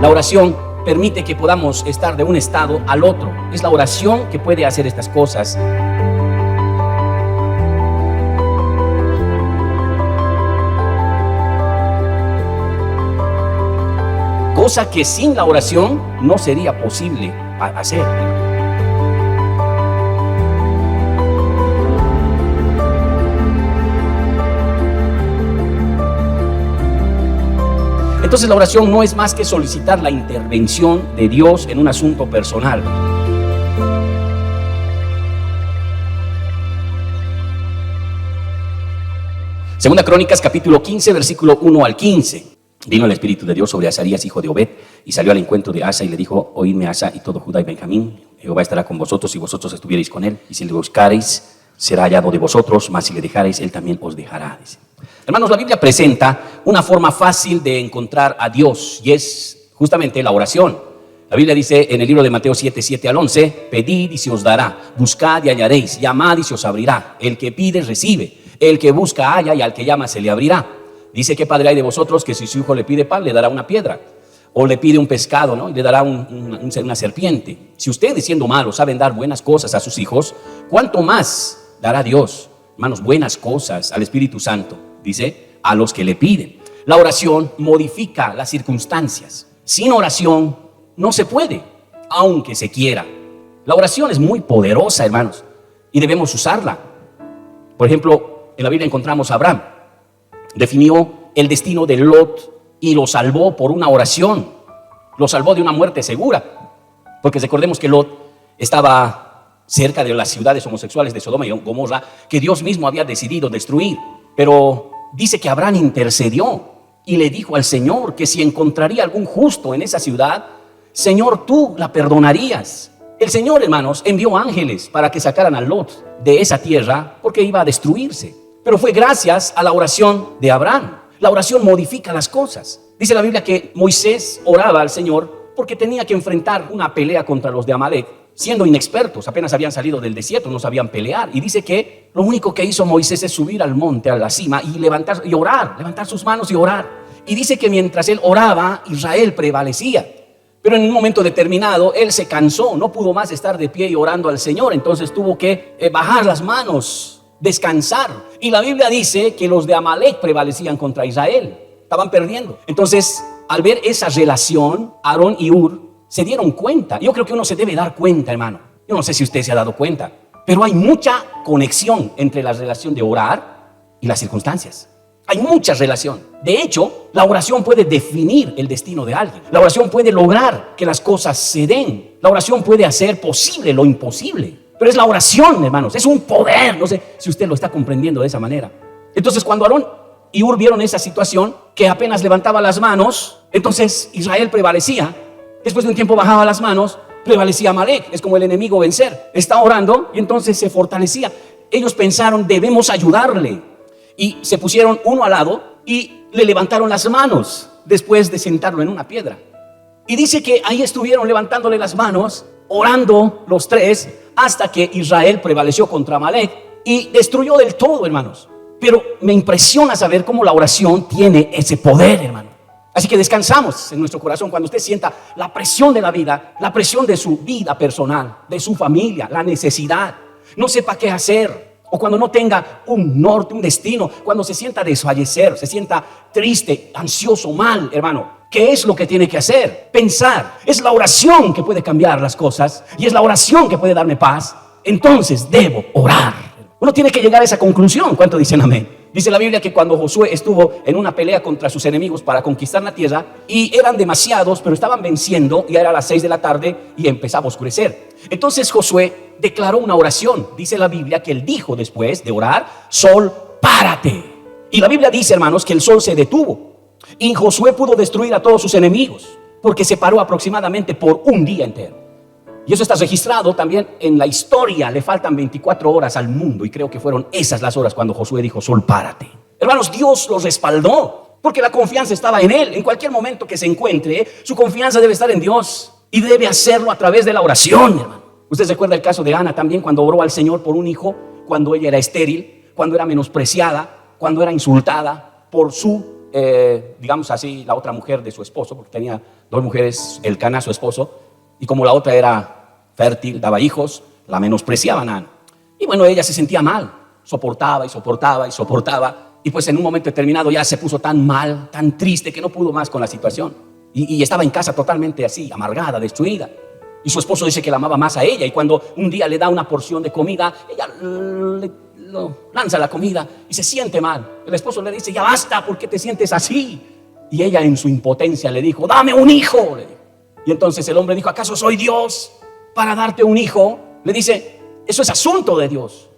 La oración permite que podamos estar de un estado al otro. Es la oración que puede hacer estas cosas. Cosa que sin la oración no sería posible hacer. Entonces la oración no es más que solicitar la intervención de Dios en un asunto personal. Segunda Crónicas, capítulo 15, versículo 1 al 15. Vino el Espíritu de Dios sobre Azarías, hijo de Obed, y salió al encuentro de Asa y le dijo: oídme, Asa y todo Judá y Benjamín, Jehová estará con vosotros si vosotros estuvierais con él, y si le buscareis, será hallado de vosotros, mas si le dejareis, él también os dejará. Dice. Hermanos, la Biblia presenta una forma fácil de encontrar a Dios, y es justamente la oración. La Biblia dice en el libro de Mateo 7, 7 al 11, pedid y se os dará, buscad y hallaréis, llamad y se os abrirá, el que pide recibe, el que busca halla, y al que llama se le abrirá. Dice: ¿qué padre hay de vosotros que si su hijo le pide pan, le dará una piedra? O le pide un pescado, ¿no? Y le dará una serpiente. Si ustedes, siendo malos, saben dar buenas cosas a sus hijos, ¿cuánto más dará Dios, hermanos, buenas cosas al Espíritu Santo? Dice, a los que le piden. La oración modifica las circunstancias. Sin oración no se puede, aunque se quiera. La oración es muy poderosa, hermanos, y debemos usarla. Por ejemplo, en la Biblia encontramos a Abraham. Definió el destino de Lot y lo salvó por una oración. Lo salvó de una muerte segura. Porque recordemos que Lot estaba cerca de las ciudades homosexuales de Sodoma y Gomorra, que Dios mismo había decidido destruir. Pero dice que Abraham intercedió y le dijo al Señor que si encontraría algún justo en esa ciudad, Señor, tú la perdonarías. El Señor, hermanos, envió ángeles para que sacaran a Lot de esa tierra porque iba a destruirse. Pero fue gracias a la oración de Abraham. La oración modifica las cosas. Dice la Biblia que Moisés oraba al Señor porque tenía que enfrentar una pelea contra los de Amalek, siendo inexpertos, apenas habían salido del desierto, no sabían pelear. Y dice que lo único que hizo Moisés es subir al monte, a la cima, y levantar sus manos y orar. Y dice que mientras él oraba, Israel prevalecía. Pero en un momento determinado, él se cansó, no pudo más estar de pie y orando al Señor. Entonces tuvo que bajar las manos, descansar. Y la Biblia dice que los de Amalek prevalecían contra Israel, estaban perdiendo. Entonces, al ver esa relación, Aarón y Hur se dieron cuenta. Yo creo que uno se debe dar cuenta, hermano. Yo no sé si usted se ha dado cuenta, pero hay mucha conexión entre la relación de orar y las circunstancias. Hay mucha relación. De hecho, la oración puede definir el destino de alguien. La oración puede lograr que las cosas se den. La oración puede hacer posible lo imposible. Pero es la oración, hermanos, es un poder. No sé si usted lo está comprendiendo de esa manera. Entonces, cuando Aarón y Hur vieron esa situación, que apenas levantaba las manos, entonces Israel prevalecía. Después de un tiempo bajaba las manos, prevalecía Amalek. Es como el enemigo vencer. Está orando y entonces se fortalecía. Ellos pensaron, debemos ayudarle. Y se pusieron uno al lado y le levantaron las manos después de sentarlo en una piedra. Y dice que ahí estuvieron levantándole las manos, orando los tres, hasta que Israel prevaleció contra Amalek y destruyó del todo, hermanos. Pero me impresiona saber cómo la oración tiene ese poder, hermano. Así que descansamos en nuestro corazón cuando usted sienta la presión de la vida, la presión de su vida personal, de su familia, la necesidad, no sepa qué hacer, o cuando no tenga un norte, un destino, cuando se sienta desfallecer, se sienta triste, ansioso, mal, hermano. ¿Qué es lo que tiene que hacer? Pensar. Es la oración que puede cambiar las cosas y es la oración que puede darme paz. Entonces debo orar. Uno tiene que llegar a esa conclusión. ¿Cuánto dicen amén? Dice la Biblia que cuando Josué estuvo en una pelea contra sus enemigos para conquistar la tierra, y eran demasiados, pero estaban venciendo, ya era las 6 de la tarde y empezaba a oscurecer. Entonces Josué declaró una oración. Dice la Biblia que él dijo después de orar: sol, párate. Y la Biblia dice, hermanos, que el sol se detuvo. Y Josué pudo destruir a todos sus enemigos porque se paró aproximadamente por un día entero. Y eso está registrado también en la historia. Le faltan 24 horas al mundo y creo que fueron esas las horas cuando Josué dijo: sol, párate. Hermanos, Dios los respaldó porque la confianza estaba en Él. En cualquier momento que se encuentre, su confianza debe estar en Dios y debe hacerlo a través de la oración, hermano. Usted recuerda el caso de Ana también, cuando oró al Señor por un hijo, cuando ella era estéril, cuando era menospreciada, cuando era insultada por su digamos así, la otra mujer de su esposo, porque tenía dos mujeres, Elcana, su esposo, y como la otra era fértil, daba hijos, la menospreciaban a Ana. Y bueno, ella se sentía mal, soportaba y soportaba y soportaba, y pues en un momento determinado ya se puso tan mal, tan triste, que no pudo más con la situación. Y estaba en casa totalmente así, amargada, destruida. Y su esposo dice que la amaba más a ella, y cuando un día le da una porción de comida, ella lanza la comida y se siente mal. El esposo le dice, ya basta, ¿por qué te sientes así? Y ella en su impotencia le dijo, dame un hijo. Y entonces el hombre dijo, ¿acaso soy Dios para darte un hijo? Le dice, eso es asunto de Dios.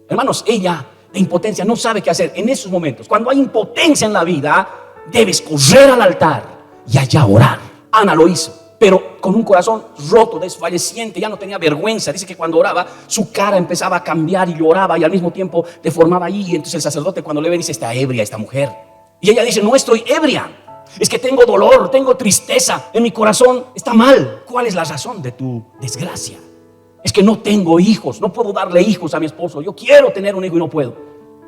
Hermanos, ella de impotencia no sabe qué hacer en esos momentos. Cuando hay impotencia en la vida, debes correr al altar y allá orar. Ana lo hizo, pero con un corazón roto, desfalleciente, ya no tenía vergüenza. Dice que cuando oraba, su cara empezaba a cambiar y lloraba y al mismo tiempo deformaba ahí. Y entonces el sacerdote cuando le ve dice, está ebria esta mujer. Y ella dice, no estoy ebria, es que tengo dolor, tengo tristeza, en mi corazón está mal. ¿Cuál es la razón de tu desgracia? Es que no tengo hijos, no puedo darle hijos a mi esposo. Yo quiero tener un hijo y no puedo.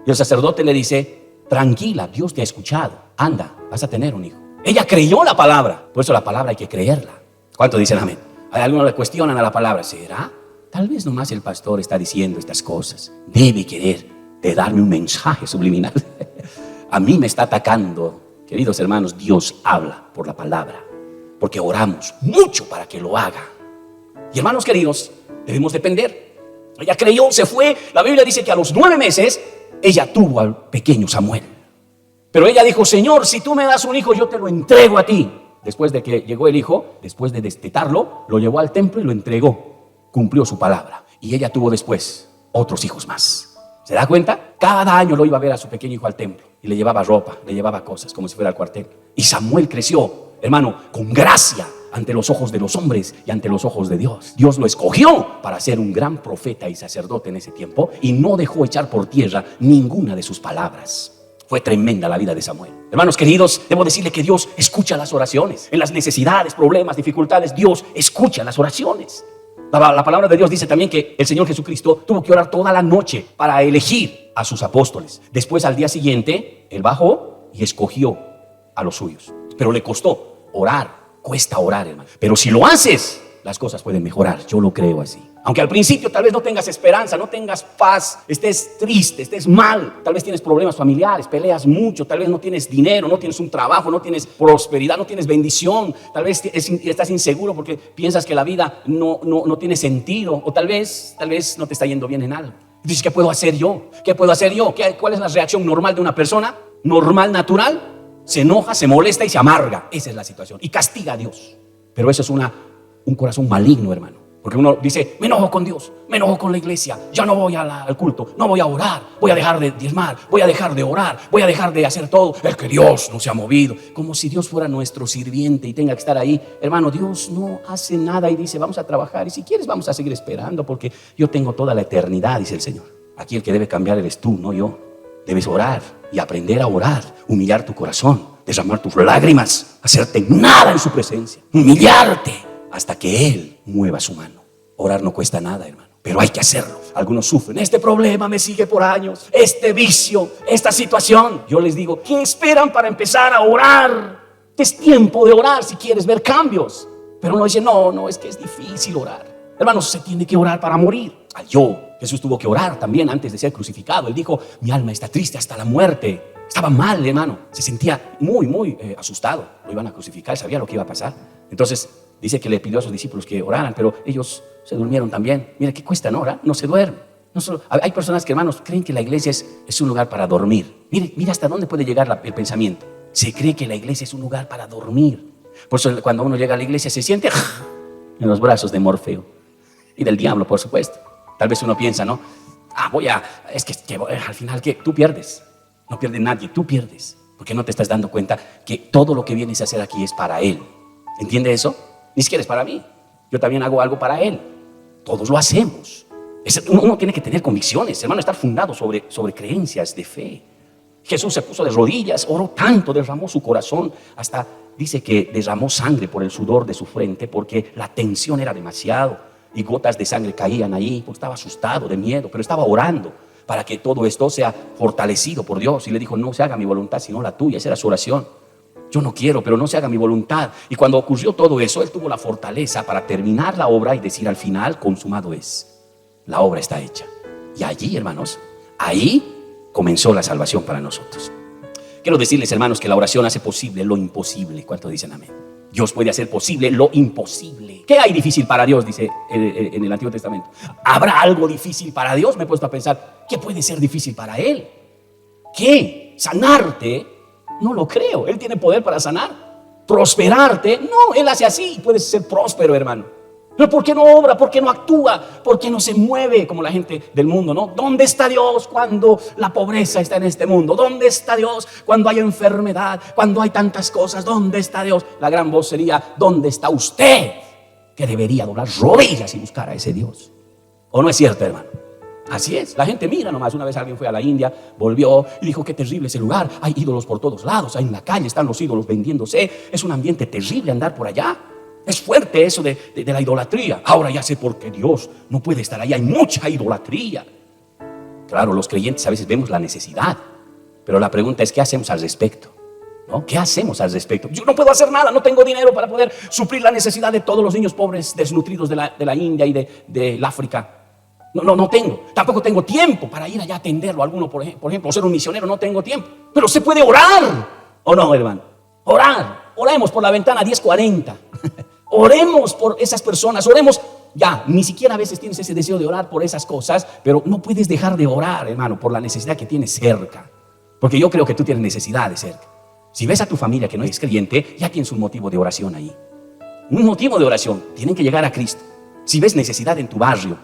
Y el sacerdote le dice, tranquila, Dios te ha escuchado, anda, vas a tener un hijo. Ella creyó la palabra, por eso la palabra hay que creerla. ¿Cuántos dicen amén? Hay algunos que le cuestionan a la palabra, ¿será? Tal vez nomás el pastor está diciendo estas cosas. Debe querer de darme un mensaje subliminal. A mí me está atacando. Queridos hermanos, Dios habla por la palabra, porque oramos mucho para que lo haga. Y hermanos queridos, debemos depender. Ella creyó, se fue. La Biblia dice que a los 9 meses ella tuvo al pequeño Samuel. Pero ella dijo, Señor, si tú me das un hijo, yo te lo entrego a ti. Después de que llegó el hijo, después de destetarlo, lo llevó al templo y lo entregó. Cumplió su palabra. Y ella tuvo después otros hijos más. ¿Se da cuenta? Cada año lo iba a ver a su pequeño hijo al templo. Y le llevaba ropa, le llevaba cosas, como si fuera al cuartel. Y Samuel creció, hermano, con gracia ante los ojos de los hombres y ante los ojos de Dios. Dios lo escogió para ser un gran profeta y sacerdote en ese tiempo y no dejó echar por tierra ninguna de sus palabras. Fue tremenda la vida de Samuel. Hermanos queridos, debo decirle que Dios escucha las oraciones. En las necesidades, problemas, dificultades, Dios escucha las oraciones. La palabra de Dios dice también que el Señor Jesucristo tuvo que orar toda la noche para elegir a sus apóstoles. Después, al día siguiente, Él bajó y escogió a los suyos. Pero le costó orar. Cuesta orar, hermano. Pero si lo haces, las cosas pueden mejorar. Yo lo creo así. Aunque al principio tal vez no tengas esperanza, no tengas paz, estés triste, estés mal, tal vez tienes problemas familiares, peleas mucho, tal vez no tienes dinero, no tienes un trabajo, no tienes prosperidad, no tienes bendición, tal vez estás inseguro porque piensas que la vida no tiene sentido, o tal vez no te está yendo bien en algo. Dices, ¿qué puedo hacer yo? ¿Qué puedo hacer yo? ¿Cuál es la reacción normal de una persona? Normal, natural. Se enoja, se molesta y se amarga. Esa es la situación. Y castiga a Dios. Pero eso es un corazón maligno, hermano. Porque uno dice, me enojo con Dios, me enojo con la iglesia, ya no voy al culto, no voy a orar, voy a dejar de diezmar, voy a dejar de orar, voy a dejar de hacer todo. Es que Dios no se ha movido. Como si Dios fuera nuestro sirviente y tenga que estar ahí. Hermano, Dios no hace nada y dice, vamos a trabajar. Y si quieres vamos a seguir esperando porque yo tengo toda la eternidad, dice el Señor. Aquí el que debe cambiar eres tú, no yo. Debes orar y aprender a orar, humillar tu corazón, derramar tus lágrimas, hacerte nada en su presencia, humillarte hasta que Él mueva su mano. Orar no cuesta nada, hermano, pero hay que hacerlo. Algunos sufren, este problema me sigue por años, este vicio, esta situación. Yo les digo, ¿qué esperan para empezar a orar? Es tiempo de orar si quieres ver cambios. Pero uno dice, no, es que es difícil orar. Hermanos, se tiene que orar para morir. Jesús tuvo que orar también antes de ser crucificado. Él dijo, mi alma está triste hasta la muerte. Estaba mal, hermano. Se sentía muy asustado. Lo iban a crucificar, sabía lo que iba a pasar. Entonces dice que le pidió a sus discípulos que oraran, pero ellos se durmieron también. Mira, ¿qué cuesta, no orar? No se duerme. Hay personas que, hermanos, creen que la iglesia es un lugar para dormir. Mira hasta dónde puede llegar el pensamiento. Se cree que la iglesia es un lugar para dormir. Por eso cuando uno llega a la iglesia se siente en los brazos de Morfeo y del diablo, por supuesto. Tal vez uno piensa, ¿no? Es que al final que tú pierdes. No pierde nadie, tú pierdes. Porque no te estás dando cuenta que todo lo que vienes a hacer aquí es para Él. ¿Entiende eso? Ni siquiera es para mí. Yo también hago algo para Él. Todos lo hacemos. Uno tiene que tener convicciones, hermano, estar fundado sobre creencias de fe. Jesús se puso de rodillas, oró tanto, derramó su corazón, hasta dice que derramó sangre por el sudor de su frente porque la tensión era demasiado y gotas de sangre caían ahí, porque estaba asustado, de miedo, pero estaba orando. para que todo esto sea fortalecido por Dios. Y le dijo, no se haga mi voluntad sino la tuya. Esa era su oración. Yo no quiero, pero no se haga mi voluntad. Y cuando ocurrió todo eso, él tuvo la fortaleza para terminar la obra y decir al final, consumado es. La obra está hecha. Y allí, hermanos, ahí comenzó la salvación para nosotros. Quiero decirles, hermanos, que la oración hace posible lo imposible. ¿Cuántos dicen amén? Dios puede hacer posible lo imposible. ¿Qué hay difícil para Dios? Dice en el Antiguo Testamento. ¿Habrá algo difícil para Dios? Me he puesto a pensar, ¿qué puede ser difícil para Él? ¿Qué? ¿Sanarte? No lo creo. Él tiene poder para sanar. ¿Prosperarte? No, Él hace así y puedes ser próspero, hermano. Pero ¿por qué no obra? ¿Por qué no actúa? ¿Por qué no se mueve como la gente del mundo, no? ¿Dónde está Dios cuando la pobreza está en este mundo? ¿Dónde está Dios cuando hay enfermedad? Cuando hay tantas cosas, ¿dónde está Dios? La gran voz sería, ¿dónde está usted? Que debería doblar rodillas y buscar a ese Dios. ¿O no es cierto, hermano? Así es, la gente mira nomás. Una vez alguien fue a la India, volvió y dijo, qué terrible ese lugar. Hay ídolos por todos lados, ahí en la calle están los ídolos vendiéndose. Es un ambiente terrible andar por allá. Es fuerte eso de la idolatría. Ahora ya sé por qué Dios no puede estar ahí. Hay mucha idolatría. Claro, los creyentes a veces vemos la necesidad, pero la pregunta es, ¿qué hacemos al respecto? ¿No? ¿Qué hacemos al respecto? Yo no puedo hacer nada, no tengo dinero para poder suplir la necesidad de todos los niños pobres desnutridos de la India y del África. No tengo. Tampoco tengo tiempo para ir allá a atenderlo a alguno, por ejemplo, o ser un misionero, no tengo tiempo. Pero se puede orar, ¿o no, hermano? Orar. Oremos por la ventana 1040. Oremos por esas personas, oremos. Ya, ni siquiera a veces tienes ese deseo de orar por esas cosas, pero no puedes dejar de orar, hermano, por la necesidad que tienes cerca. Porque yo creo que tú tienes necesidad de cerca. Si ves a tu familia que no es creyente, ya tienes un motivo de oración ahí. Un motivo de oración. Tienen que llegar a Cristo. Si ves necesidad en tu barrio,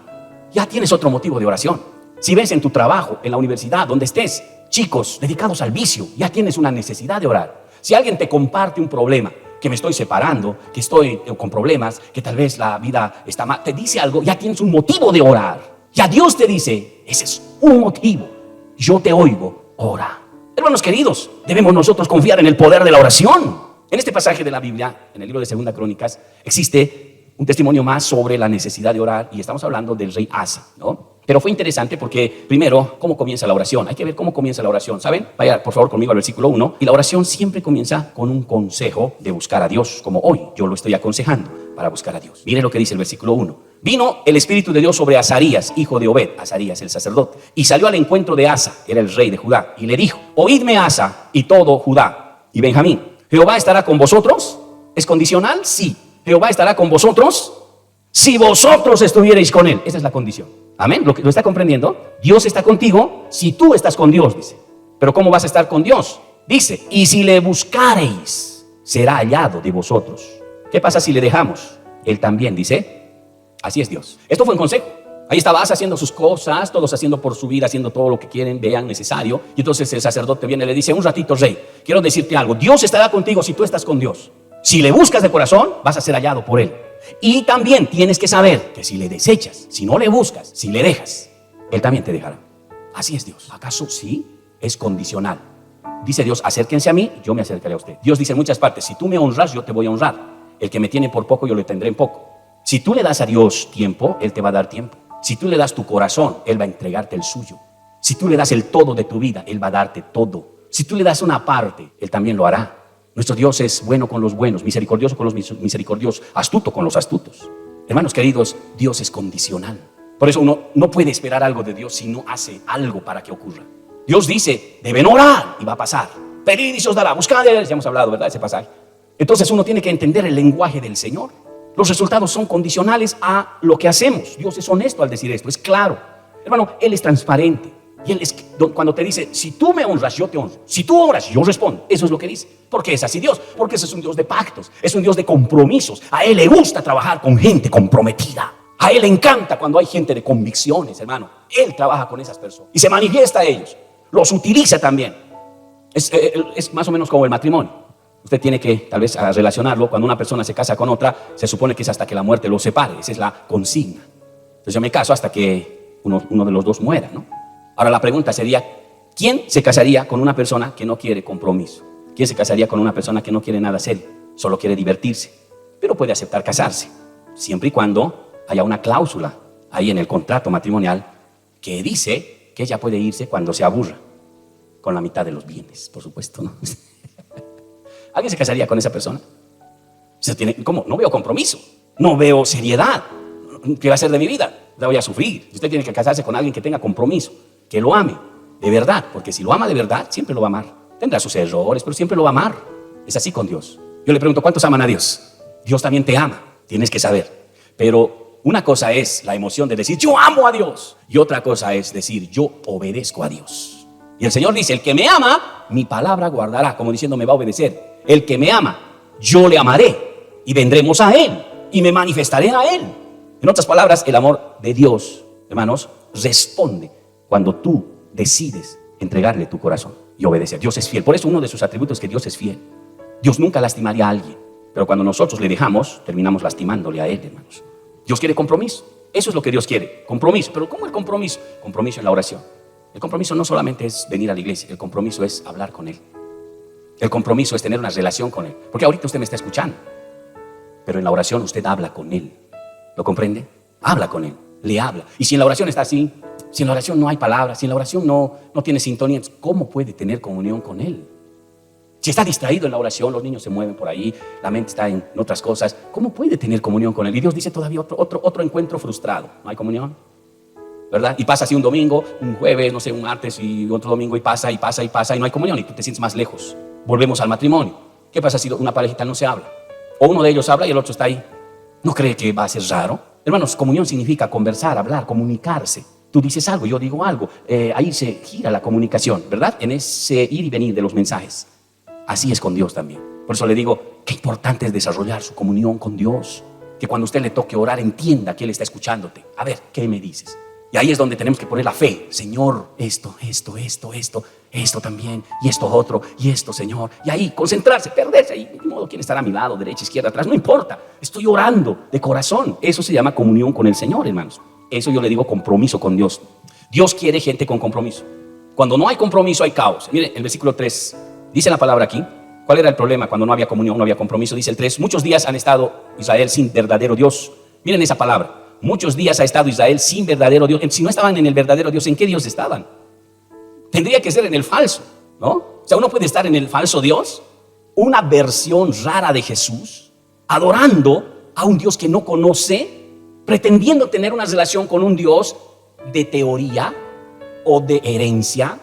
ya tienes otro motivo de oración. Si ves en tu trabajo, en la universidad, donde estés, chicos dedicados al vicio, ya tienes una necesidad de orar. Si alguien te comparte un problema, que me estoy separando, que estoy con problemas, que tal vez la vida está mal, te dice algo, ya tienes un motivo de orar. Ya Dios te dice, ese es un motivo. Yo te oigo, ora. Hermanos queridos, debemos nosotros confiar en el poder de la oración. En este pasaje de la Biblia, en el libro de Segunda Crónicas, existe un testimonio más sobre la necesidad de orar, y estamos hablando del rey Asa, ¿no? Pero fue interesante porque, primero, ¿cómo comienza la oración? Hay que ver cómo comienza la oración, ¿saben? Vaya, por favor, conmigo al versículo 1. Y la oración siempre comienza con un consejo de buscar a Dios, como hoy yo lo estoy aconsejando para buscar a Dios. Mire lo que dice el versículo 1. Vino el Espíritu de Dios sobre Azarías, hijo de Obed, Azarías el sacerdote, y salió al encuentro de Asa, era el rey de Judá, y le dijo, oídme Asa y todo Judá y Benjamín, ¿Jehová estará con vosotros? ¿Es condicional? Sí. ¿Jehová estará con vosotros? Si vosotros estuvierais con él. Esa es la condición. Amén. ¿Lo está comprendiendo? Dios está contigo si tú estás con Dios, dice. Pero ¿cómo vas a estar con Dios? Dice, y si le buscareis, será hallado de vosotros. ¿Qué pasa si le dejamos? Él también, dice. Así es Dios. Esto fue un consejo. Ahí estaba Asa haciendo sus cosas, todos haciendo por su vida, haciendo todo lo que quieren, vean necesario. Y entonces el sacerdote viene y le dice, un ratito, rey, quiero decirte algo. Dios estará contigo si tú estás con Dios. Si le buscas de corazón, vas a ser hallado por él. Y también tienes que saber que si le desechas, si no le buscas, si le dejas, él también te dejará. Así es Dios. ¿Acaso sí? Es condicional. Dice Dios, acérquense a mí, yo me acercaré a usted. Dios dice en muchas partes, si tú me honras, yo te voy a honrar. El que me tiene por poco, yo le tendré en poco. Si tú le das a Dios tiempo, él te va a dar tiempo. Si tú le das tu corazón, él va a entregarte el suyo. Si tú le das el todo de tu vida, él va a darte todo. Si tú le das una parte, él también lo hará. Nuestro Dios es bueno con los buenos, misericordioso con los misericordiosos, astuto con los astutos. Hermanos queridos, Dios es condicional. Por eso uno no puede esperar algo de Dios si no hace algo para que ocurra. Dios dice, deben orar y va a pasar. Pedid y se os dará, buscad, ya hemos hablado, ¿verdad? Ese pasaje. Entonces uno tiene que entender el lenguaje del Señor. Los resultados son condicionales a lo que hacemos. Dios es honesto al decir esto, es claro. Hermano, Él es transparente. Y Él es, cuando te dice, si tú me honras, yo te honro. Si tú oras, yo respondo. Eso es lo que dice. Porque es así Dios. Porque ese es un Dios de pactos. Es un Dios de compromisos. A Él le gusta trabajar con gente comprometida. A Él le encanta cuando hay gente de convicciones, hermano. Él trabaja con esas personas. Y se manifiesta a ellos. Los utiliza también. Es más o menos como el matrimonio. Usted tiene que tal vez relacionarlo. Cuando una persona se casa con otra, se supone que es hasta que la muerte los separe. Esa es la consigna. Entonces yo me caso hasta que uno de los dos muera, ¿no? Ahora la pregunta sería, ¿quién se casaría con una persona que no quiere compromiso? ¿Quién se casaría con una persona que no quiere nada serio? Solo quiere divertirse, pero puede aceptar casarse, siempre y cuando haya una cláusula ahí en el contrato matrimonial que dice que ella puede irse cuando se aburra, con la mitad de los bienes, por supuesto, ¿no? ¿Alguien se casaría con esa persona? ¿Cómo? No veo compromiso, no veo seriedad. ¿Qué va a hacer de mi vida? La voy a sufrir. Usted tiene que casarse con alguien que tenga compromiso, que lo ame de verdad, porque si lo ama de verdad, siempre lo va a amar. Tendrá sus errores, pero siempre lo va a amar. Es así con Dios. Yo le pregunto, ¿cuántos aman a Dios? Dios también te ama, tienes que saber. Pero una cosa es la emoción de decir, yo amo a Dios. Y otra cosa es decir, yo obedezco a Dios. Y el Señor dice, el que me ama, mi palabra guardará, como diciendo, me va a obedecer. El que me ama, yo le amaré y vendremos a Él y me manifestaré a Él. En otras palabras, el amor de Dios, hermanos, responde cuando tú decides entregarle tu corazón y obedecer. Dios es fiel. Por eso uno de sus atributos es que Dios es fiel. Dios nunca lastimaría a alguien, pero cuando nosotros le dejamos, terminamos lastimándole a Él, hermanos. Dios quiere compromiso. Eso es lo que Dios quiere, compromiso. Pero ¿cómo el compromiso? Compromiso en la oración. El compromiso no solamente es venir a la iglesia, el compromiso es hablar con Él. El compromiso es tener una relación con Él. Porque ahorita usted me está escuchando, pero en la oración usted habla con Él. ¿Lo comprende? Habla con Él, le habla. Y si en la oración está así, si en la oración no hay palabras, si en la oración no tiene sintonía, ¿cómo puede tener comunión con Él? Si está distraído en la oración, los niños se mueven por ahí, la mente está en otras cosas, ¿cómo puede tener comunión con Él? Y Dios dice todavía otro encuentro frustrado. ¿No hay comunión? ¿Verdad? Y pasa así un domingo, un jueves, no sé, un martes y otro domingo y pasa y no hay comunión y tú te sientes más lejos. Volvemos al matrimonio. ¿Qué pasa si una parejita no se habla? O uno de ellos habla y el otro está ahí. ¿No cree que va a ser raro? Hermanos, comunión significa conversar, hablar, comunicarse. Tú dices algo, yo digo algo. Ahí se gira la comunicación, ¿verdad? En ese ir y venir de los mensajes. Así es con Dios también. Por eso le digo, qué importante es desarrollar su comunión con Dios. Que cuando usted le toque orar, entienda que Él está escuchándote. A ver, ¿qué me dices? Y ahí es donde tenemos que poner la fe. Señor, esto también, y esto otro, y esto, Señor. Y ahí concentrarse, perderse. Y de modo, quién estará a mi lado, derecha, izquierda, atrás, no importa. Estoy orando de corazón. Eso se llama comunión con el Señor, hermanos. Eso yo le digo compromiso con Dios. Dios quiere gente con compromiso. Cuando no hay compromiso hay caos. Mire, el versículo 3, dice la palabra aquí. ¿Cuál era el problema cuando no había comunión, no había compromiso? Dice el 3, muchos días han estado Israel sin verdadero Dios. Miren esa palabra. Muchos días ha estado Israel sin verdadero Dios. Si no estaban en el verdadero Dios, ¿en qué Dios estaban? Tendría que ser en el falso, ¿no? O sea, uno puede estar en el falso Dios, una versión rara de Jesús, adorando a un Dios que no conoce, pretendiendo tener una relación con un Dios de teoría o de herencia.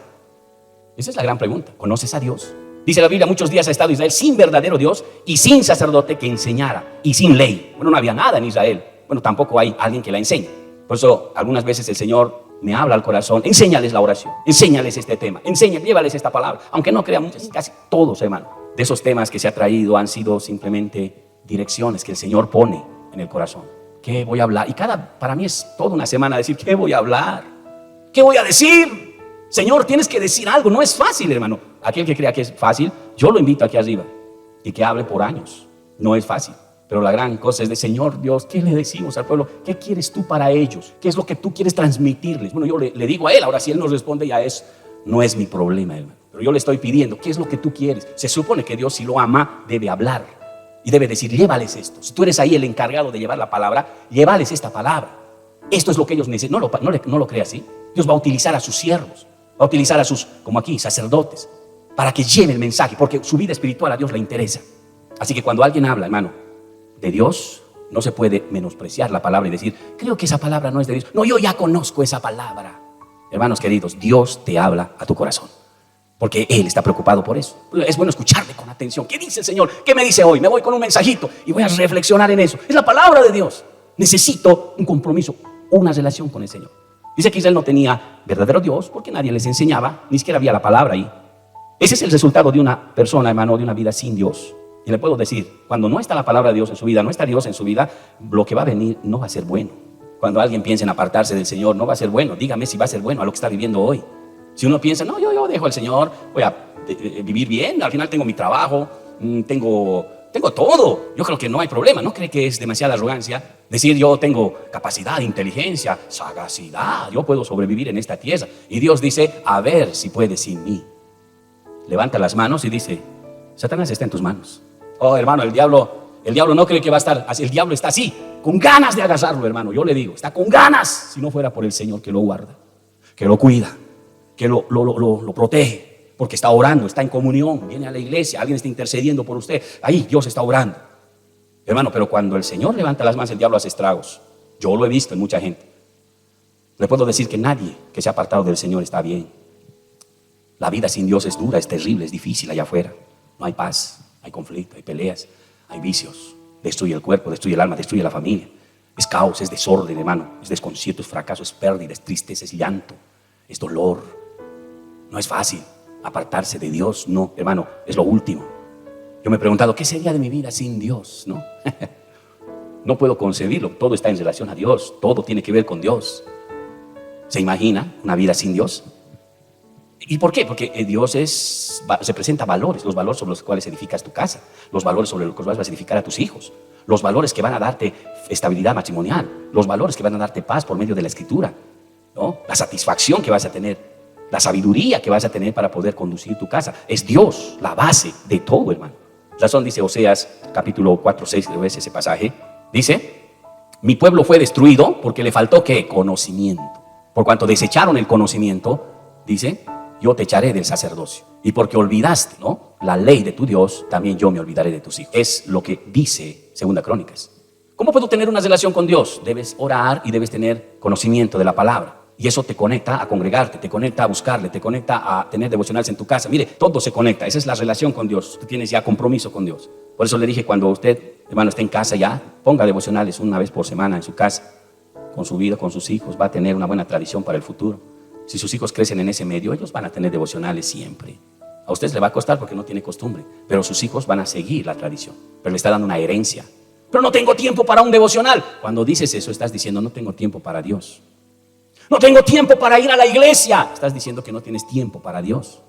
Esa es la gran pregunta. ¿Conoces a Dios? Dice la Biblia, muchos días ha estado Israel sin verdadero Dios y sin sacerdote que enseñara y sin ley. Bueno, no había nada en Israel. Bueno, tampoco hay alguien que la enseñe. Por eso algunas veces el Señor me habla al corazón. Enséñales la oración, enséñales este tema, llévales esta palabra. Aunque no crean, casi todos, hermano, de esos temas que se ha traído han sido simplemente direcciones que el Señor pone en el corazón. ¿Qué voy a hablar? Y para mí es toda una semana decir, ¿qué voy a hablar? ¿Qué voy a decir? Señor, tienes que decir algo. No es fácil, hermano. Aquel que crea que es fácil, yo lo invito aquí arriba y que hable por años. No es fácil. Pero la gran cosa es de, Señor Dios, ¿qué le decimos al pueblo? ¿Qué quieres tú para ellos? ¿Qué es lo que tú quieres transmitirles? Bueno, yo le digo a Él, ahora si Él nos responde ya no es mi problema, hermano. Pero yo le estoy pidiendo, ¿qué es lo que tú quieres? Se supone que Dios, si lo ama, debe hablar y debe decir, llévales esto. Si tú eres ahí el encargado de llevar la palabra, llévales esta palabra. Esto es lo que ellos necesitan. No lo crea así. Dios va a utilizar a sus siervos, va a utilizar a sus, como aquí, sacerdotes, para que lleve el mensaje, porque su vida espiritual a Dios le interesa. Así que cuando alguien habla, hermano, de Dios, no se puede menospreciar la palabra y decir, creo que esa palabra no es de Dios. No, yo ya conozco esa palabra. Hermanos queridos, Dios te habla a tu corazón, porque Él está preocupado por eso. Es bueno escucharle con atención. ¿Qué dice el Señor? ¿Qué me dice hoy? Me voy con un mensajito y voy a reflexionar en eso. Es la palabra de Dios. Necesito un compromiso, una relación con el Señor. Dice que Israel no tenía verdadero Dios porque nadie les enseñaba, ni siquiera había la palabra ahí. Ese es el resultado de una persona, hermano, de una vida sin Dios. Y le puedo decir, cuando no está la palabra de Dios en su vida, no está Dios en su vida, lo que va a venir no va a ser bueno. Cuando alguien piensa en apartarse del Señor, no va a ser bueno. Dígame si va a ser bueno a lo que está viviendo hoy. Si uno piensa, no, yo dejo al Señor, voy a vivir bien, al final tengo mi trabajo, tengo todo. Yo creo que no hay problema. ¿No cree que es demasiada arrogancia decir yo tengo capacidad, inteligencia, sagacidad, yo puedo sobrevivir en esta tierra? Y Dios dice, a ver si puedes sin mí. Levanta las manos y dice, Satanás está en tus manos. Oh, hermano, el diablo no cree que va a estar así. El diablo está así, con ganas de agarrarlo, hermano. Yo le digo, está con ganas, si no fuera por el Señor que lo guarda, que lo cuida, que lo protege, porque está orando, está en comunión, viene a la iglesia, alguien está intercediendo por usted, ahí Dios está orando. Hermano, pero cuando el Señor levanta las manos, el diablo hace estragos. Yo lo he visto en mucha gente. Le puedo decir que nadie que se ha apartado del Señor está bien. La vida sin Dios es dura, es terrible, es difícil allá afuera. No hay paz, hay conflicto, hay peleas, hay vicios. Destruye el cuerpo, destruye el alma, destruye la familia. Es caos, es desorden, hermano. Es desconcierto, es fracaso, es pérdida, es tristeza, es llanto, es dolor. No es fácil apartarse de Dios, no, hermano, es lo último. Yo me he preguntado, ¿qué sería de mi vida sin Dios? No, no puedo concebirlo. Todo está en relación a Dios, todo tiene que ver con Dios. ¿Se imagina una vida sin Dios? ¿Y por qué? Porque Dios representa valores, los valores sobre los cuales edificas tu casa, los valores sobre los cuales vas a edificar a tus hijos, los valores que van a darte estabilidad matrimonial, los valores que van a darte paz por medio de la Escritura, ¿no? La satisfacción que vas a tener, la sabiduría que vas a tener para poder conducir tu casa. Es Dios la base de todo, hermano. Razón dice Oseas capítulo 4, 6, ves ese pasaje, dice: mi pueblo fue destruido porque le faltó ¿qué? Conocimiento. Por cuanto desecharon el conocimiento, dice, yo te echaré del sacerdocio. Y porque olvidaste, ¿no?, la ley de tu Dios, también yo me olvidaré de tus hijos. Es lo que dice Segunda Crónicas. ¿Cómo puedo tener una relación con Dios? Debes orar y debes tener conocimiento de la palabra. Y eso te conecta a congregarte, te conecta a buscarle, te conecta a tener devocionales en tu casa. Mire, todo se conecta. Esa es la relación con Dios. Tú tienes ya compromiso con Dios. Por eso le dije, cuando usted, hermano, esté en casa ya, ponga devocionales una vez por semana en su casa, con su vida, con sus hijos. Va a tener una buena tradición para el futuro. Si sus hijos crecen en ese medio, ellos van a tener devocionales siempre. A usted le va a costar porque no tiene costumbre, pero sus hijos van a seguir la tradición. Pero le está dando una herencia. Pero no tengo tiempo para un devocional. Cuando dices eso, estás diciendo, no tengo tiempo para Dios. No tengo tiempo para ir a la iglesia. Estás diciendo que no tienes tiempo para Dios.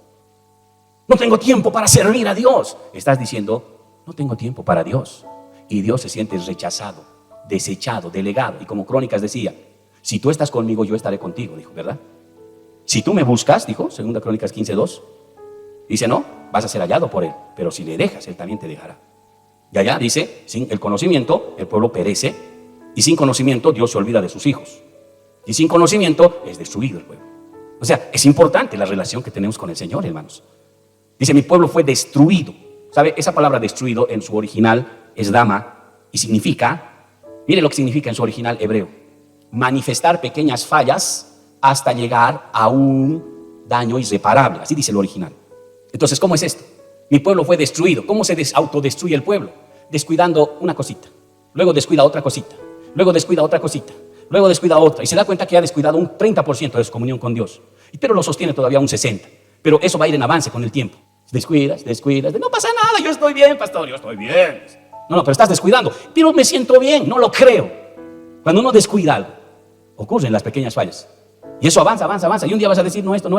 No tengo tiempo para servir a Dios. Estás diciendo, no tengo tiempo para Dios. Y Dios se siente rechazado, desechado, delegado. Y como Crónicas decía, si tú estás conmigo, yo estaré contigo, dijo, ¿verdad? Si tú me buscas, dijo, Segunda Crónicas 15:2, dice, no, vas a ser hallado por Él, pero si le dejas, Él también te dejará. Y allá dice, sin el conocimiento, el pueblo perece, y sin conocimiento, Dios se olvida de sus hijos. Y sin conocimiento, es destruido el pueblo. O sea, es importante la relación que tenemos con el Señor, hermanos. Dice, mi pueblo fue destruido. ¿Sabe? Esa palabra destruido en su original es dama, y significa, mire lo que significa en su original hebreo, manifestar pequeñas fallas hasta llegar a un daño irreparable. Así dice el original. Entonces, ¿cómo es esto? Mi pueblo fue destruido. ¿Cómo se autodestruye el pueblo? Descuidando una cosita, luego descuida otra cosita, luego descuida otra cosita, luego descuida otra, y se da cuenta que ha descuidado un 30% de su comunión con Dios, pero lo sostiene todavía un 60%. Pero eso va a ir en avance con el tiempo. Descuidas, no pasa nada, yo estoy bien, pastor, yo estoy bien. No, pero estás descuidando. Pero me siento bien, no lo creo. Cuando uno descuida algo, ocurren las pequeñas fallas. Y eso avanza. Y un día vas a decir, no esto.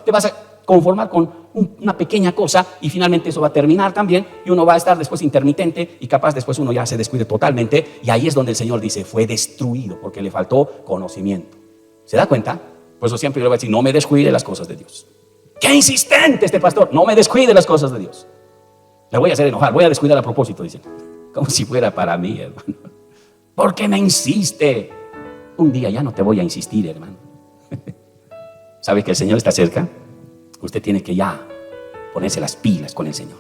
Te vas a conformar con una pequeña cosa y finalmente eso va a terminar también. Y uno va a estar después intermitente y capaz después uno ya se descuide totalmente. Y ahí es donde el Señor dice, fue destruido porque le faltó conocimiento. ¿Se da cuenta? Por eso siempre yo le voy a decir, no me descuide las cosas de Dios. ¡Qué insistente este pastor! No me descuide las cosas de Dios. Le voy a hacer enojar, voy a descuidar a propósito, dicen. Como si fuera para mí, hermano. ¿Por qué me insiste? Un día ya no te voy a insistir, hermano. ¿Sabe que el Señor está cerca? Usted tiene que ya ponerse las pilas con el Señor.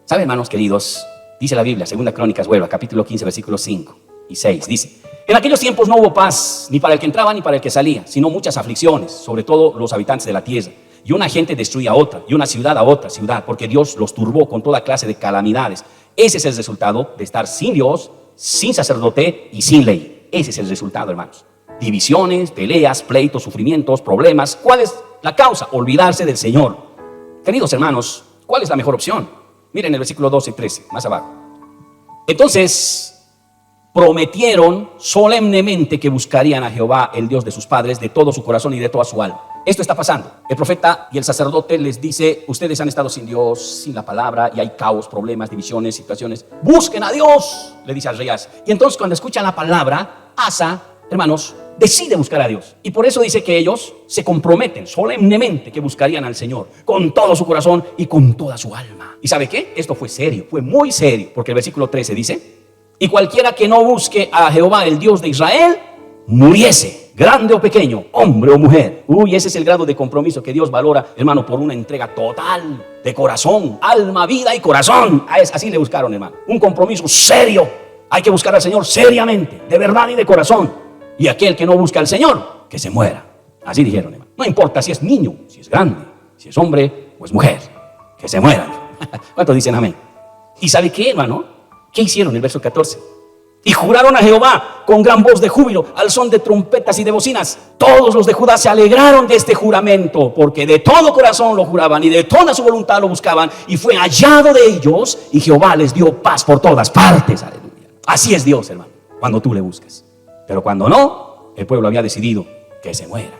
¿Sabe, hermanos queridos? Dice la Biblia, Segunda Crónicas, vuelva, capítulo 15, versículos 5 y 6. Dice, en aquellos tiempos no hubo paz, ni para el que entraba ni para el que salía, sino muchas aflicciones, sobre todo los habitantes de la tierra. Y una gente destruía a otra, y una ciudad a otra ciudad, porque Dios los turbó con toda clase de calamidades. Ese es el resultado de estar sin Dios, sin sacerdote y sin ley. Ese es el resultado, hermanos. Divisiones, peleas, pleitos, sufrimientos, problemas. ¿Cuál es la causa? Olvidarse del Señor. Queridos hermanos, ¿cuál es la mejor opción? Miren el versículo 12 y 13, más abajo. Entonces prometieron solemnemente que buscarían a Jehová, el Dios de sus padres, de todo su corazón y de toda su alma. Esto está pasando. El profeta y el sacerdote les dice, ustedes han estado sin Dios, sin la palabra, y hay caos, problemas, divisiones, situaciones. Busquen a Dios, le dice al rey Asa. Y entonces cuando escuchan la palabra, Asa, hermanos, decide buscar a Dios. Y por eso dice que ellos se comprometen solemnemente que buscarían al Señor con todo su corazón y con toda su alma. ¿Y sabe qué? Esto fue serio, fue muy serio, porque el versículo 13 dice, y cualquiera que no busque a Jehová, el Dios de Israel, muriese, grande o pequeño, hombre o mujer. Uy, ese es el grado de compromiso que Dios valora, hermano, por una entrega total de corazón, alma, vida y corazón. Así le buscaron, hermano. Un compromiso serio. Hay que buscar al Señor seriamente, de verdad y de corazón. Y aquel que no busca al Señor, que se muera. Así dijeron, hermano. No importa si es niño, si es grande, si es hombre o es mujer, que se muera. ¿Cuántos dicen amén? ¿Y sabe qué, hermano? ¿Qué hicieron en el verso 14? Y juraron a Jehová con gran voz de júbilo, al son de trompetas y de bocinas. Todos los de Judá se alegraron de este juramento, porque de todo corazón lo juraban y de toda su voluntad lo buscaban, y fue hallado de ellos, y Jehová les dio paz por todas partes. Aleluya. Así es Dios, hermano, cuando tú le buscas. Pero cuando no, el pueblo había decidido que se muera.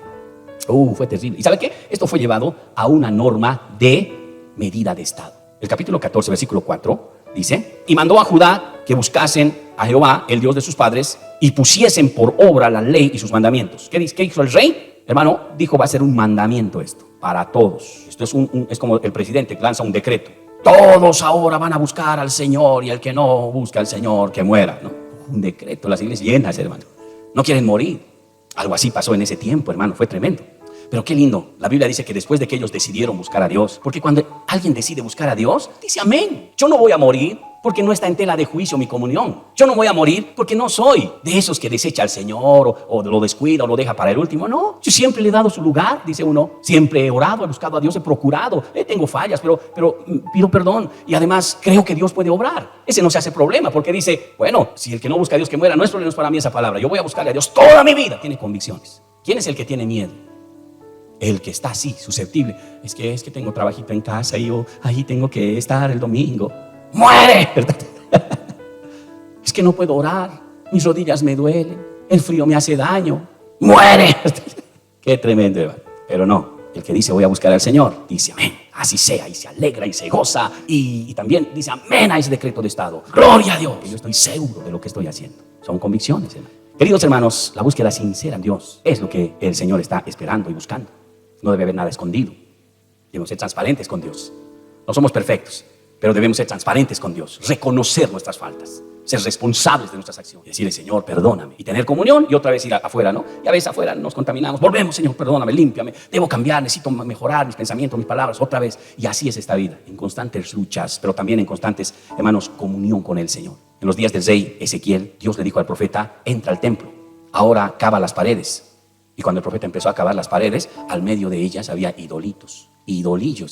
Fue terrible. ¿Y sabe qué? Esto fue llevado a una norma de medida de Estado. El capítulo 14, versículo 4 dice: y mandó a Judá que buscasen a Jehová, el Dios de sus padres, y pusiesen por obra la ley y sus mandamientos. ¿Qué hizo el rey? Hermano, dijo: va a ser un mandamiento esto para todos. Esto es como el presidente que lanza un decreto. Todos ahora van a buscar al Señor, y el que no busca al Señor, que muera, ¿no? Un decreto, las iglesias llenas, hermano. No quieren morir. Algo así pasó en ese tiempo, hermano, fue tremendo. Pero qué lindo, la Biblia dice que después de que ellos decidieron buscar a Dios, porque cuando alguien decide buscar a Dios, dice amén. Yo no voy a morir porque no está en tela de juicio mi comunión. Yo no voy a morir porque no soy de esos que desecha al Señor o lo descuida o lo deja para el último. No, yo siempre le he dado su lugar, dice uno. Siempre he orado, he buscado a Dios, he procurado. Tengo fallas, pero pido perdón. Y además creo que Dios puede obrar. Ese no se hace problema, porque dice, bueno, si el que no busca a Dios que muera, no es problema para mí esa palabra. Yo voy a buscarle a Dios toda mi vida. Tiene convicciones. ¿Quién es el que tiene miedo? El que está así, susceptible. Es que tengo trabajito en casa y yo ahí tengo que estar el domingo. ¡Muere! Es que no puedo orar, mis rodillas me duelen, el frío me hace daño. ¡Muere! Qué tremendo, hermano. Pero no, el que dice voy a buscar al Señor, dice amén, así sea, y se alegra y se goza, y también dice amén a ese decreto de Estado. Gloria a Dios, que yo estoy seguro de lo que estoy haciendo. Son convicciones, hermano. Queridos hermanos, la búsqueda sincera en Dios es lo que el Señor está esperando y buscando. No debe haber nada escondido. Debemos ser transparentes con Dios. No somos perfectos, pero debemos ser transparentes con Dios, reconocer nuestras faltas, ser responsables de nuestras acciones, decirle, Señor, perdóname, y tener comunión, y otra vez ir afuera, ¿no? Y a veces afuera nos contaminamos, volvemos, Señor, perdóname, límpiame, debo cambiar, necesito mejorar mis pensamientos, mis palabras, otra vez. Y así es esta vida, en constantes luchas, pero también en constantes, hermanos, comunión con el Señor. En los días del rey Ezequiel, Dios le dijo al profeta, entra al templo, ahora cava las paredes. Y cuando el profeta empezó a cavar las paredes, al medio de ellas había idolillos,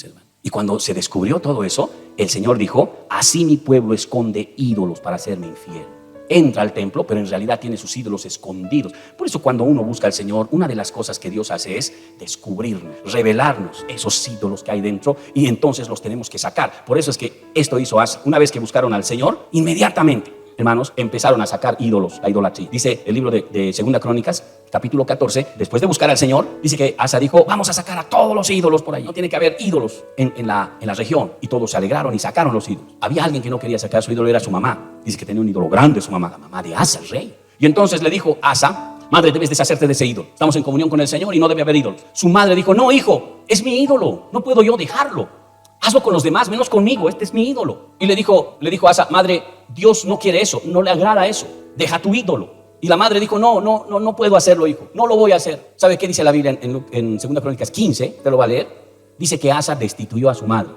hermano. Y cuando se descubrió todo eso, el Señor dijo, así mi pueblo esconde ídolos para hacerme infiel. Entra al templo, pero en realidad tiene sus ídolos escondidos. Por eso cuando uno busca al Señor, una de las cosas que Dios hace es descubrirnos, revelarnos esos ídolos que hay dentro, y entonces los tenemos que sacar. Por eso es que esto hizo Asa. Una vez que buscaron al Señor, inmediatamente, hermanos, empezaron a sacar ídolos, la idolatría. Dice el libro de Segunda Crónicas, capítulo 14, después de buscar al Señor, dice que Asa dijo, vamos a sacar a todos los ídolos por ahí. No tiene que haber ídolos en la región. Y todos se alegraron y sacaron los ídolos. Había alguien que no quería sacar su ídolo, era su mamá. Dice que tenía un ídolo grande su mamá, la mamá de Asa, el rey. Y entonces le dijo Asa, madre, debes deshacerte de ese ídolo. Estamos en comunión con el Señor y no debe haber ídolos. Su madre dijo, no, hijo, es mi ídolo, no puedo yo dejarlo. Hazlo con los demás, menos conmigo, este es mi ídolo. Y le dijo Asa, madre, Dios no quiere eso, no le agrada eso, deja tu ídolo. Y la madre dijo, no puedo hacerlo, hijo, no lo voy a hacer. ¿Sabe qué dice la Biblia en 2 Crónicas 15? Te lo va a leer. Dice que Asa destituyó a su madre,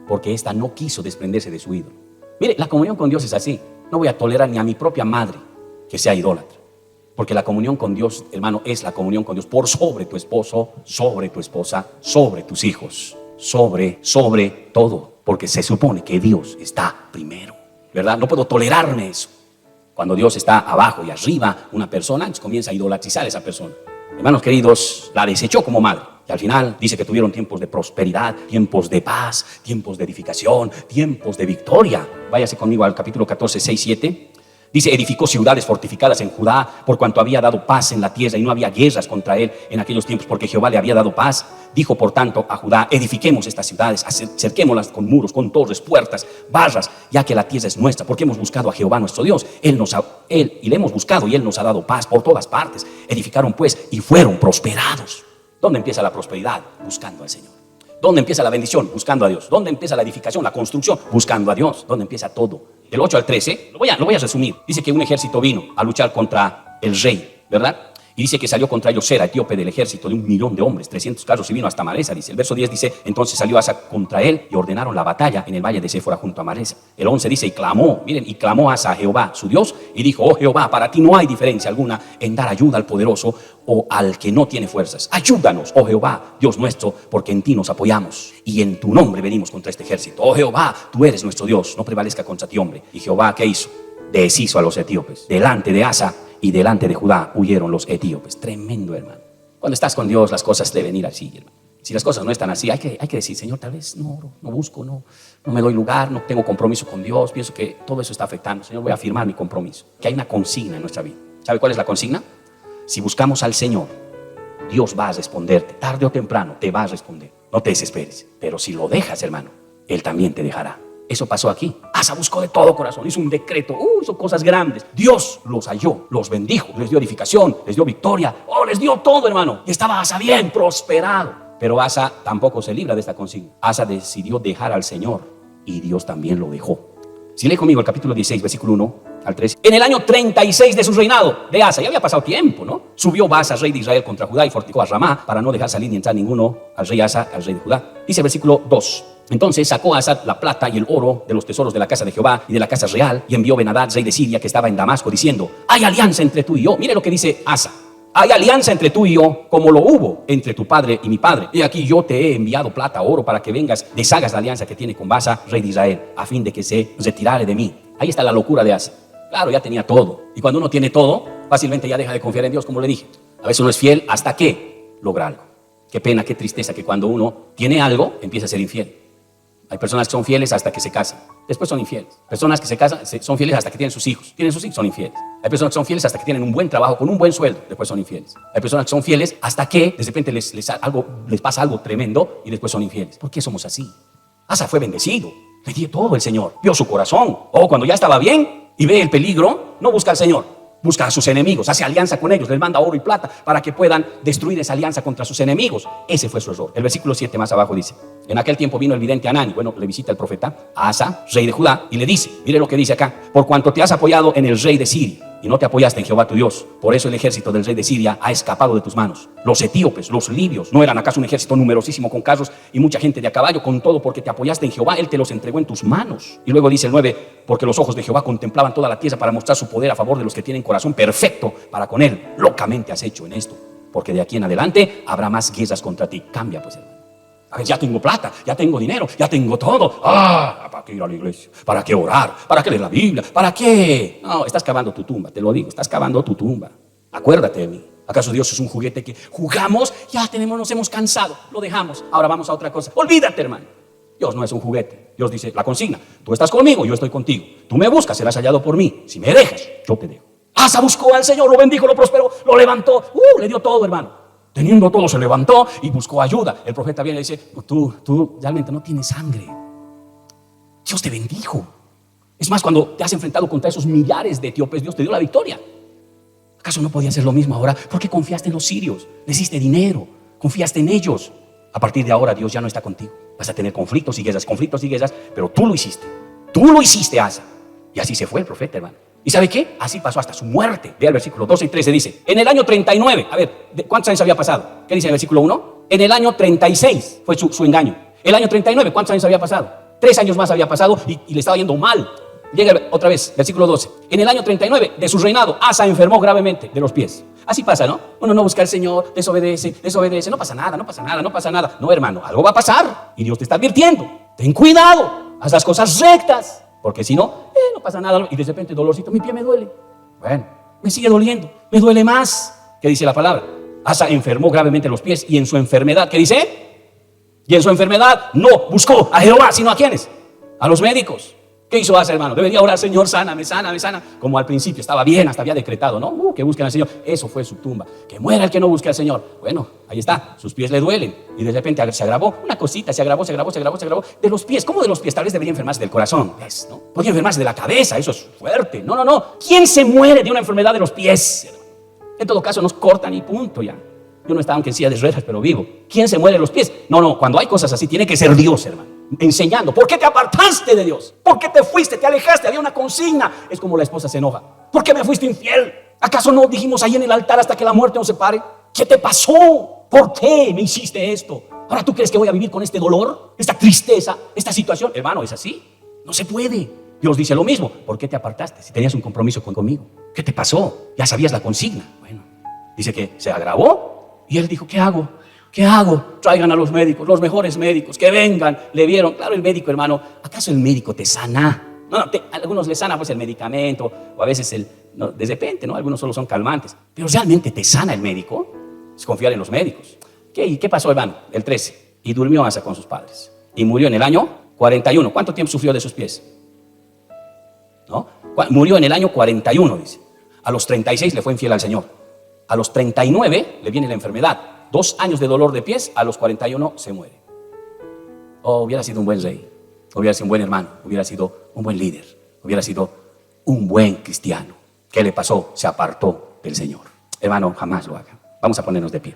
porque ésta no quiso desprenderse de su ídolo. Mire, la comunión con Dios es así. No voy a tolerar ni a mi propia madre que sea idólatra. Porque la comunión con Dios, hermano, es la comunión con Dios por sobre tu esposo, sobre tu esposa, sobre tus hijos. Sobre todo, porque se supone que Dios está primero, ¿verdad? No puedo tolerarme eso. Cuando Dios está abajo y arriba una persona, comienza a idolatrizar a esa persona. Hermanos queridos, la desechó como madre. Y al final dice que tuvieron tiempos de prosperidad, tiempos de paz, tiempos de edificación, tiempos de victoria. Váyase conmigo al capítulo 14, 6, 7. Dice, edificó ciudades fortificadas en Judá, por cuanto había dado paz en la tierra y no había guerras contra él en aquellos tiempos, porque Jehová le había dado paz. Dijo, por tanto, a Judá, edifiquemos estas ciudades, cerquémoslas con muros, con torres, puertas, barras, ya que la tierra es nuestra, porque hemos buscado a Jehová nuestro Dios. Y le hemos buscado y él nos ha dado paz por todas partes. Edificaron pues y fueron prosperados. ¿Dónde empieza la prosperidad? Buscando al Señor. ¿Dónde empieza la bendición? Buscando a Dios. ¿Dónde empieza la edificación, la construcción? Buscando a Dios. ¿Dónde empieza todo? Del 8 al 13, lo voy a resumir. Dice que un ejército vino a luchar contra el rey, ¿verdad? Y dice que salió contra ellos Sera, etíope, del ejército de 1.000.000 de hombres, 300 carros, y vino hasta Maresa, dice. El verso 10 dice, entonces salió Asa contra él y ordenaron la batalla en el valle de Séfora junto a Maresa. El 11 dice, y clamó, miren, y clamó Asa a Jehová, su Dios, y dijo, oh Jehová, para ti no hay diferencia alguna en dar ayuda al poderoso o al que no tiene fuerzas. Ayúdanos, oh Jehová, Dios nuestro, porque en ti nos apoyamos y en tu nombre venimos contra este ejército. Oh Jehová, tú eres nuestro Dios, no prevalezca contra ti hombre. Y Jehová, ¿qué hizo? Deshizo a los etíopes. Delante de Asa y delante de Judá huyeron los etíopes. Tremendo, hermano. Cuando estás con Dios, las cosas deben ir así, hermano. Si las cosas no están así, hay que decir, Señor, tal vez no busco, no me doy lugar, no tengo compromiso con Dios. Pienso que todo eso está afectando. Señor, voy a afirmar mi compromiso. Que hay una consigna en nuestra vida. ¿Sabe cuál es la consigna? Si buscamos al Señor, Dios va a responderte. Tarde o temprano te va a responder. No te desesperes. Pero si lo dejas, hermano, Él también te dejará. Eso pasó aquí. Asa buscó de todo corazón, hizo un decreto, hizo cosas grandes. Dios los halló, los bendijo, les dio edificación, les dio victoria, les dio todo, hermano. Y estaba Asa bien prosperado. Pero Asa tampoco se libra de esta consigna. Asa decidió dejar al Señor y Dios también lo dejó. Si lee conmigo el capítulo 16, versículo 1 al 3. En el año 36 de su reinado de Asa, ya había pasado tiempo, ¿no? Subió Baasa, rey de Israel, contra Judá y fortificó a Ramá para no dejar salir ni entrar ninguno al rey Asa, al rey de Judá. Dice el versículo 2. Entonces sacó Asa la plata y el oro de los tesoros de la casa de Jehová y de la casa real, y envió Ben-Hadad, rey de Siria, que estaba en Damasco, diciendo, hay alianza entre tú y yo. Mire lo que dice Asa. Hay alianza entre tú y yo, como lo hubo entre tu padre y mi padre. Y aquí yo te he enviado plata, oro, para que vengas, deshagas la alianza que tiene con Baasa, rey de Israel, a fin de que se retirare de mí. Ahí está la locura de Asa. Claro, ya tenía todo. Y cuando uno tiene todo, fácilmente ya deja de confiar en Dios, como le dije. A veces uno es fiel hasta que logra algo. Qué pena, qué tristeza que cuando uno tiene algo, empieza a ser infiel. Hay personas que son fieles hasta que se casan, después son infieles. Personas que se casan son fieles hasta que tienen sus hijos, son infieles. Hay personas que son fieles hasta que tienen un buen trabajo con un buen sueldo, después son infieles. Hay personas que son fieles hasta que de repente les pasa algo tremendo y después son infieles. ¿Por qué somos así? Asa fue bendecido, le dio todo el Señor, vio su corazón. Cuando ya estaba bien y ve el peligro, no busca al Señor, busca a sus enemigos, hace alianza con ellos, les manda oro y plata para que puedan destruir esa alianza contra sus enemigos. Ese fue su error. El versículo 7 más abajo dice, en aquel tiempo vino el vidente Hanani, le visita el profeta a Asa, rey de Judá, y le dice, mire lo que dice acá, por cuanto te has apoyado en el rey de Siria y no te apoyaste en Jehová tu Dios, por eso el ejército del rey de Siria ha escapado de tus manos. Los etíopes, los libios, ¿no eran acaso un ejército numerosísimo con carros y mucha gente de a caballo? Con todo, porque te apoyaste en Jehová, Él te los entregó en tus manos. Y luego dice el 9, porque los ojos de Jehová contemplaban toda la tierra para mostrar su poder a favor de los que tienen corazón perfecto para con Él. Locamente has hecho en esto, porque de aquí en adelante habrá más guerras contra ti. Cambia pues, hermano. A ver, ya tengo plata, ya tengo dinero, ya tengo todo. ¿Para qué ir a la iglesia? ¿Para qué orar? ¿Para qué leer la Biblia? ¿Para qué? No, estás cavando tu tumba, te lo digo, estás cavando tu tumba. Acuérdate de mí. ¿Acaso Dios es un juguete que jugamos? Ya nos hemos cansado, lo dejamos, ahora vamos a otra cosa. Olvídate, hermano. Dios no es un juguete. Dios dice, la consigna, tú estás conmigo, yo estoy contigo. Tú me buscas, serás hallado por mí. Si me dejas, yo te dejo. Asa buscó al Señor, lo bendijo, lo prosperó, lo levantó. Le dio todo, hermano. Teniendo todo, se levantó y buscó ayuda. El profeta viene y dice, tú realmente no tienes sangre. Dios te bendijo. Es más, cuando te has enfrentado contra esos millares de etíopes, Dios te dio la victoria. ¿Acaso no podía hacer lo mismo ahora? ¿Por qué confiaste en los sirios? Les diste dinero, confiaste en ellos. A partir de ahora Dios ya no está contigo. Vas a tener conflictos y guerras, pero tú lo hiciste. Tú lo hiciste, Asa. Y así se fue el profeta, hermano. ¿Y sabe qué? Así pasó hasta su muerte. Vea el versículo 12 y 13, dice, en el año 39, a ver, ¿cuántos años había pasado? ¿Qué dice el versículo 1? En el año 36 fue su engaño. El año 39, ¿cuántos años había pasado? 3 años más había pasado y le estaba yendo mal. Llega otra vez, versículo 12. En el año 39 de su reinado, Asa enfermó gravemente de los pies. Así pasa, ¿no? Uno no busca al Señor, desobedece, no pasa nada. No, hermano, algo va a pasar y Dios te está advirtiendo. Ten cuidado, haz las cosas rectas, porque si no, no pasa nada. Y de repente, dolorcito, mi pie me duele. Bueno, me sigue doliendo, me duele más. ¿Qué dice la palabra? Asa enfermó gravemente los pies y en su enfermedad, ¿qué dice? Y en su enfermedad no buscó a Jehová, sino ¿a quiénes? A los médicos. ¿Qué hizo Asa, hermano? Debería orar, Señor, sáname. Como al principio estaba bien, hasta había decretado, ¿no? Que busquen al Señor. Eso fue su tumba. Que muera el que no busque al Señor. Bueno, ahí está. Sus pies le duelen. Y de repente se agravó una cosita, se agravó. De los pies. ¿Cómo de los pies? Tal vez debería enfermarse del corazón. ¿Ves? ¿No? Podría enfermarse de la cabeza. Eso es fuerte. No. ¿Quién se muere de una enfermedad de los pies? En todo caso, nos cortan y punto ya. Yo no estaba aunque en silla de ruedas, pero vivo. ¿Quién se muere de los pies? No. Cuando hay cosas así, tiene que ser Dios, hermano. Enseñando. ¿Por qué te apartaste de Dios? ¿Por qué te fuiste? Te alejaste. Había una consigna. Es como la esposa se enoja. ¿Por qué me fuiste infiel? ¿Acaso no dijimos ahí en el altar hasta que la muerte nos separe? ¿Qué te pasó? ¿Por qué me hiciste esto? ¿Ahora tú crees que voy a vivir con este dolor, esta tristeza, esta situación? Hermano, es así. No se puede. Dios dice lo mismo. ¿Por qué te apartaste si tenías un compromiso conmigo? ¿Qué te pasó? Ya sabías la consigna. Bueno, dice que se agravó y él dijo, ¿qué hago? ¿Qué hago? Traigan a los médicos, los mejores médicos, que vengan. Le vieron, claro, el médico, hermano. ¿Acaso el médico te sana? No, a algunos les sana pues el medicamento, o a veces de repente, ¿no? Algunos solo son calmantes. Pero ¿realmente te sana el médico? Es confiar en los médicos. ¿Qué pasó, hermano? El 13. Y durmió Asa con sus padres. Y murió en el año 41. ¿Cuánto tiempo sufrió de sus pies? ¿No? Murió en el año 41, dice. A los 36 le fue infiel al Señor. A los 39 le viene la enfermedad. 2 años de dolor de pies, a los 41 se muere. Oh, hubiera sido un buen rey, hubiera sido un buen hermano, hubiera sido un buen líder, hubiera sido un buen cristiano. ¿Qué le pasó? Se apartó del Señor. Hermano, jamás lo haga. Vamos a ponernos de pie.